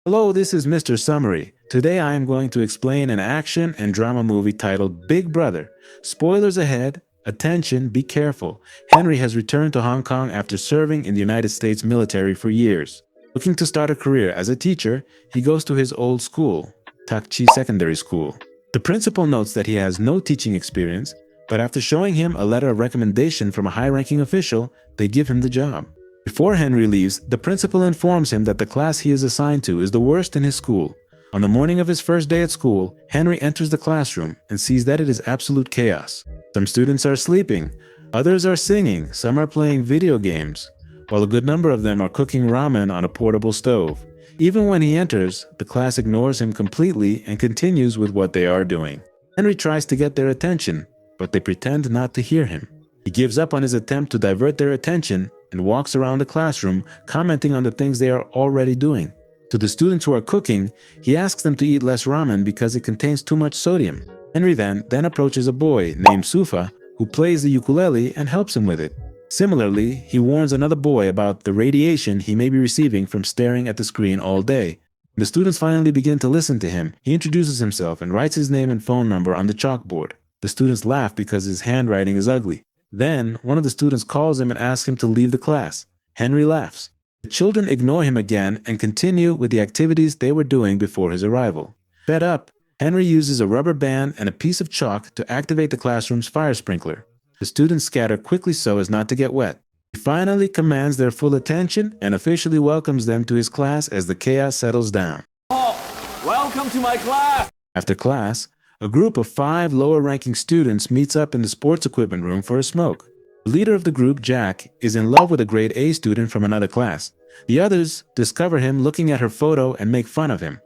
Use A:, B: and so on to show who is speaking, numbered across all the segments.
A: Hello, this is Mr. Summary. Today I am going to explain an action and drama movie titled Big Brother. Spoilers ahead. Attention, be careful. Henry has returned to Hong Kong after serving in the United States military for years. Looking to start a career as a teacher, he goes to his old school, Tak Chi Secondary School. The principal notes that he has no teaching experience, but after showing him a letter of recommendation from a high-ranking official, they give him the job. Before Henry leaves, the principal informs him that the class he is assigned to is the worst in his school. On the morning of his first day at school, Henry enters the classroom and sees that it is absolute chaos. Some students are sleeping, others are singing, some are playing video games, while a good number of them are cooking ramen on a portable stove. Even when he enters, the class ignores him completely and continues with what they are doing. Henry tries to get their attention, but they pretend not to hear him. He gives up on his attempt to divert their attention and walks around the classroom, commenting on the things they are already doing. To the students who are cooking, he asks them to eat less ramen because it contains too much sodium. Henry then approaches a boy named Sufa who plays the ukulele and helps him with it. Similarly, he warns another boy about the radiation he may be receiving from staring at the screen all day. When the students finally begin to listen to him, he introduces himself and writes his name and phone number on the chalkboard. The students laugh because his handwriting is ugly. Then, one of the students calls him and asks him to leave the class. Henry laughs. The children ignore him again and continue with the activities they were doing before his arrival. Fed up, Henry uses a rubber band and a piece of chalk to activate the classroom's fire sprinkler. The students scatter quickly so as not to get wet. He finally commands their full attention and officially welcomes them to his class as the chaos settles down.
B: Welcome to my class!
A: After class, a group of 5 lower-ranking students meets up in the sports equipment room for a smoke. The leader of the group, Jack, is in love with a grade A student from another class. The others discover him looking at her photo and make fun of him.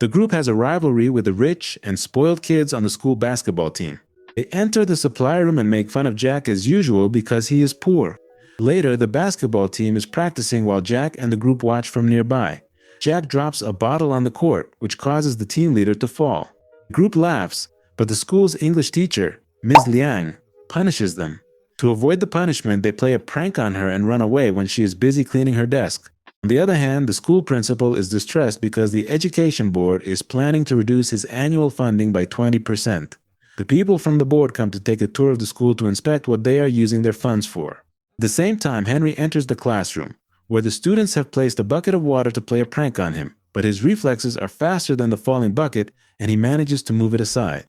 A: The group has a rivalry with the rich and spoiled kids on the school basketball team. They enter the supply room and make fun of Jack as usual because he is poor. Later, the basketball team is practicing while Jack and the group watch from nearby. Jack drops a bottle on the court, which causes the team leader to fall. The group laughs, but the school's English teacher, Ms. Liang, punishes them. To avoid the punishment, they play a prank on her and run away when she is busy cleaning her desk. On the other hand, the school principal is distressed because the education board is planning to reduce his annual funding by 20%. The people from the board come to take a tour of the school to inspect what they are using their funds for. At the same time, Henry enters the classroom, where the students have placed a bucket of water to play a prank on him, but his reflexes are faster than the falling bucket and he manages to move it aside.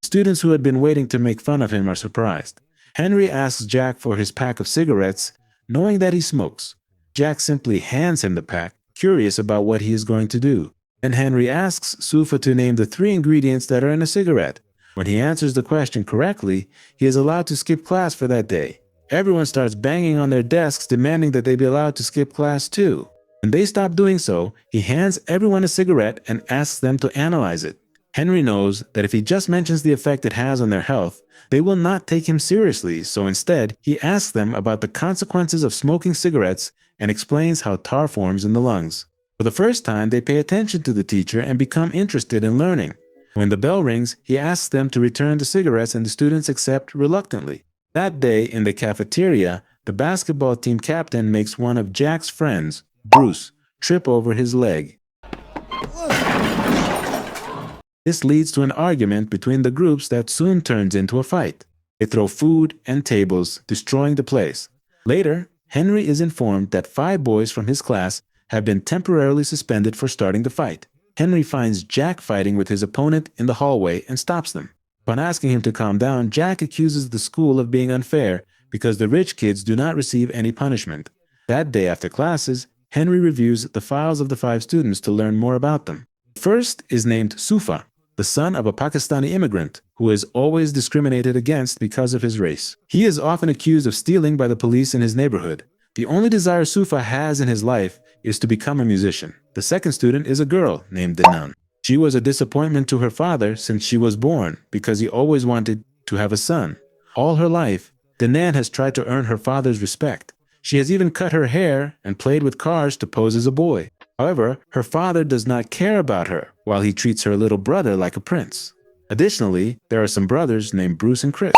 A: Students who had been waiting to make fun of him are surprised. Henry asks Jack for his pack of cigarettes, knowing that he smokes. Jack simply hands him the pack, curious about what he is going to do. Then Henry asks Sufa to name the 3 ingredients that are in a cigarette. When he answers the question correctly, he is allowed to skip class for that day. Everyone starts banging on their desks demanding that they be allowed to skip class too. When they stop doing so, he hands everyone a cigarette and asks them to analyze it. Henry knows that if he just mentions the effect it has on their health, they will not take him seriously, so instead, he asks them about the consequences of smoking cigarettes and explains how tar forms in the lungs. For the first time, they pay attention to the teacher and become interested in learning. When the bell rings, he asks them to return the cigarettes and the students accept reluctantly. That day, in the cafeteria, the basketball team captain makes one of Jack's friends, Bruce, trip over his leg. This leads to an argument between the groups that soon turns into a fight. They throw food and tables, destroying the place. Later, Henry is informed that 5 boys from his class have been temporarily suspended for starting the fight. Henry finds Jack fighting with his opponent in the hallway and stops them. Upon asking him to calm down, Jack accuses the school of being unfair because the rich kids do not receive any punishment. That day after classes, Henry reviews the files of the 5 students to learn more about them. First is named Sufa, the son of a Pakistani immigrant who is always discriminated against because of his race. He is often accused of stealing by the police in his neighborhood. The only desire Sufa has in his life is to become a musician. The second student is a girl named Dinan. She was a disappointment to her father since she was born because he always wanted to have a son. All her life, Dinan has tried to earn her father's respect. She has even cut her hair and played with cars to pose as a boy. However, her father does not care about her, while he treats her little brother like a prince. Additionally, there are some brothers named Bruce and Chris.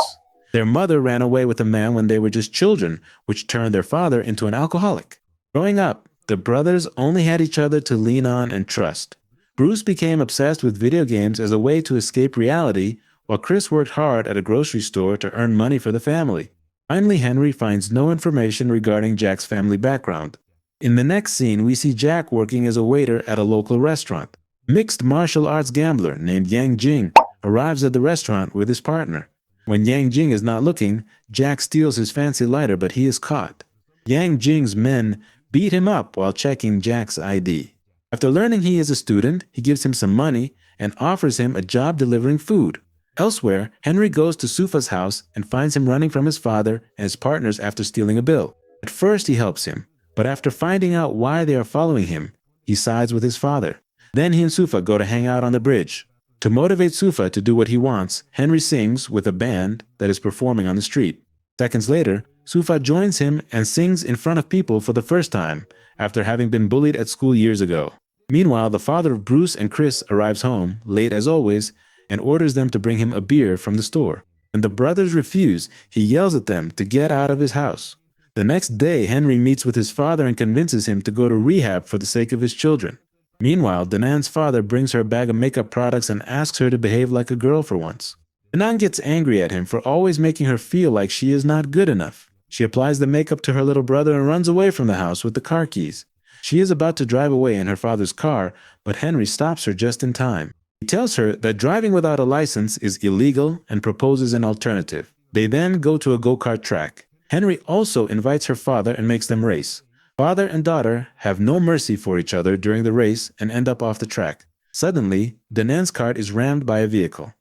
A: Their mother ran away with a man when they were just children, which turned their father into an alcoholic. Growing up, the brothers only had each other to lean on and trust. Bruce became obsessed with video games as a way to escape reality, while Chris worked hard at a grocery store to earn money for the family. Finally, Henry finds no information regarding Jack's family background. In the next scene, we see Jack working as a waiter at a local restaurant. Mixed martial arts gambler named Yang Jing arrives at the restaurant with his partner. When Yang Jing is not looking, Jack steals his fancy lighter, but he is caught. Yang Jing's men beat him up while checking Jack's ID. After learning he is a student, he gives him some money and offers him a job delivering food. Elsewhere, Henry goes to Sufa's house and finds him running from his father and his partners after stealing a bill. At first he helps him, but after finding out why they are following him, he sides with his father. Then he and Sufa go to hang out on the bridge. To motivate Sufa to do what he wants, Henry sings with a band that is performing on the street. Seconds later, Sufa joins him and sings in front of people for the first time, after having been bullied at school years ago. Meanwhile, the father of Bruce and Chris arrives home, late as always, and orders them to bring him a beer from the store. When the brothers refuse, he yells at them to get out of his house. The next day, Henry meets with his father and convinces him to go to rehab for the sake of his children. Meanwhile, Danan's father brings her a bag of makeup products and asks her to behave like a girl for once. Danan gets angry at him for always making her feel like she is not good enough. She applies the makeup to her little brother and runs away from the house with the car keys. She is about to drive away in her father's car, but Henry stops her just in time. He tells her that driving without a license is illegal and proposes an alternative. They then go to a go-kart track. Henry also invites her father and makes them race. Father and daughter have no mercy for each other during the race and end up off the track. Suddenly, Danan's cart is rammed by a vehicle.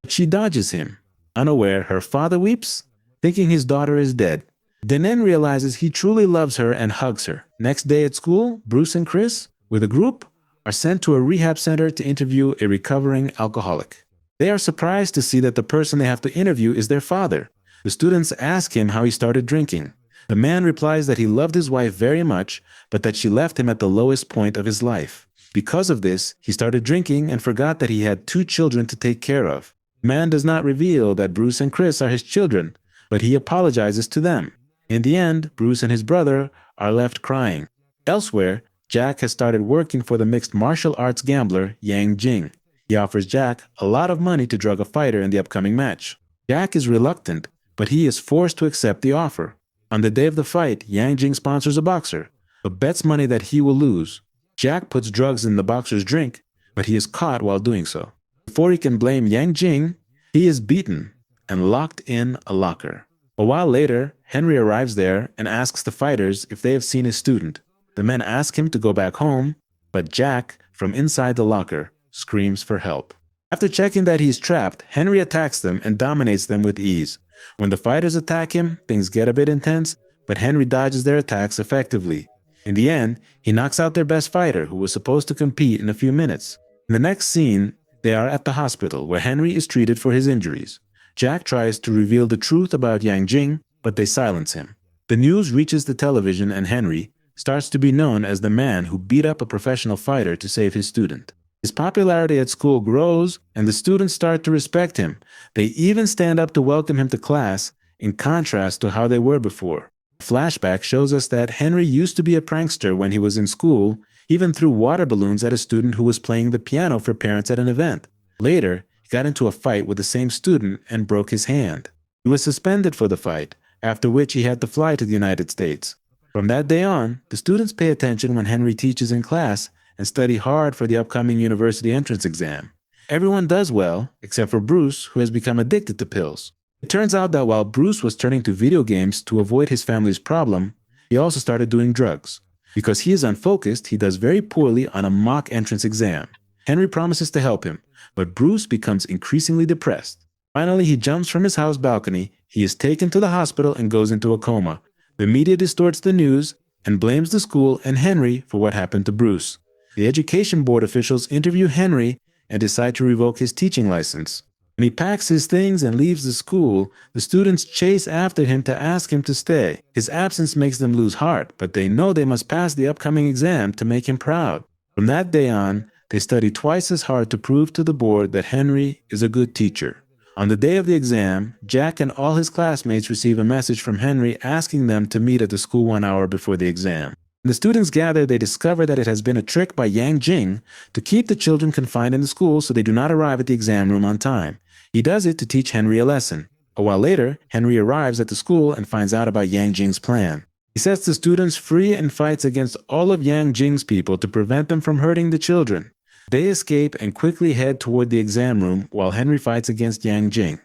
A: She dodges him. Unaware, her father weeps, thinking his daughter is dead. Danan realizes he truly loves her and hugs her. Next day at school, Bruce and Chris, with a group, are sent to a rehab center to interview a recovering alcoholic. They are surprised to see that the person they have to interview is their father. The students ask him how he started drinking. The man replies that he loved his wife very much, but that she left him at the lowest point of his life. Because of this, he started drinking and forgot that he had 2 children to take care of. The man does not reveal that Bruce and Chris are his children, but he apologizes to them. In the end, Bruce and his brother are left crying. Elsewhere, Jack has started working for the mixed martial arts gambler Yang Jing. He offers Jack a lot of money to drug a fighter in the upcoming match. Jack is reluctant, but he is forced to accept the offer. On the day of the fight, Yang Jing sponsors a boxer, but bets money that he will lose. Jack puts drugs in the boxer's drink, but he is caught while doing so. Before he can blame Yang Jing, he is beaten and locked in a locker. A while later, Henry arrives there and asks the fighters if they have seen his student. The men ask him to go back home, but Jack, from inside the locker, screams for help. After checking that he is trapped, Henry attacks them and dominates them with ease. When the fighters attack him, things get a bit intense, but Henry dodges their attacks effectively. In the end, he knocks out their best fighter, who was supposed to compete in a few minutes. In the next scene, they are at the hospital, where Henry is treated for his injuries. Jack tries to reveal the truth about Yang Jing, but they silence him. The news reaches the television and Henry starts to be known as the man who beat up a professional fighter to save his student. His popularity at school grows, and the students start to respect him. They even stand up to welcome him to class, in contrast to how they were before. Flashback shows us that Henry used to be a prankster when he was in school, even threw water balloons at a student who was playing the piano for parents at an event. Later, he got into a fight with the same student and broke his hand. He was suspended for the fight, after which he had to fly to the United States. From that day on, the students pay attention when Henry teaches in class and study hard for the upcoming university entrance exam. Everyone does well, except for Bruce, who has become addicted to pills. It turns out that while Bruce was turning to video games to avoid his family's problem, he also started doing drugs. Because he is unfocused, he does very poorly on a mock entrance exam. Henry promises to help him, but Bruce becomes increasingly depressed. Finally, he jumps from his house balcony, he is taken to the hospital and goes into a coma. The media distorts the news and blames the school and Henry for what happened to Bruce. The education board officials interview Henry and decide to revoke his teaching license. When he packs his things and leaves the school, the students chase after him to ask him to stay. His absence makes them lose heart, but they know they must pass the upcoming exam to make him proud. From that day on, they study twice as hard to prove to the board that Henry is a good teacher. On the day of the exam, Jack and all his classmates receive a message from Henry asking them to meet at the school 1 hour before the exam. When the students gather, they discover that it has been a trick by Yang Jing to keep the children confined in the school so they do not arrive at the exam room on time. He does it to teach Henry a lesson. A while later, Henry arrives at the school and finds out about Yang Jing's plan. He sets the students free and fights against all of Yang Jing's people to prevent them from hurting the children. They escape and quickly head toward the exam room while Henry fights against Yang Jing.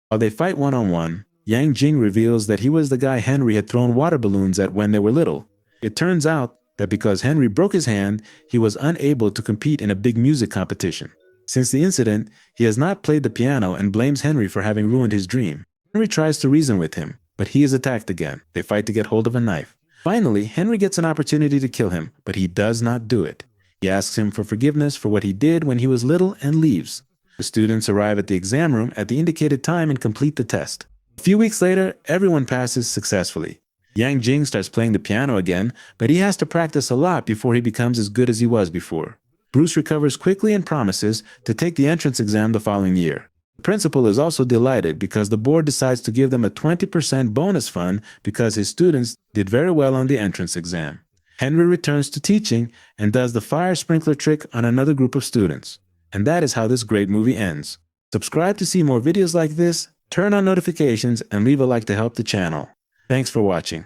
A: While they fight one-on-one, Yang Jing reveals that he was the guy Henry had thrown water balloons at when they were little. It turns out that because Henry broke his hand, he was unable to compete in a big music competition. Since the incident, he has not played the piano and blames Henry for having ruined his dream. Henry tries to reason with him, but he is attacked again. They fight to get hold of a knife. Finally, Henry gets an opportunity to kill him, but he does not do it. He asks him for forgiveness for what he did when he was little and leaves. The students arrive at the exam room at the indicated time and complete the test. A few weeks later, everyone passes successfully. Yang Jing starts playing the piano again, but he has to practice a lot before he becomes as good as he was before. Bruce recovers quickly and promises to take the entrance exam the following year. The principal is also delighted because the board decides to give them a 20% bonus fund because his students did very well on the entrance exam. Henry returns to teaching and does the fire sprinkler trick on another group of students. And that is how this great movie ends. Subscribe to see more videos like this, turn on notifications, and leave a like to help the channel. Thanks for watching.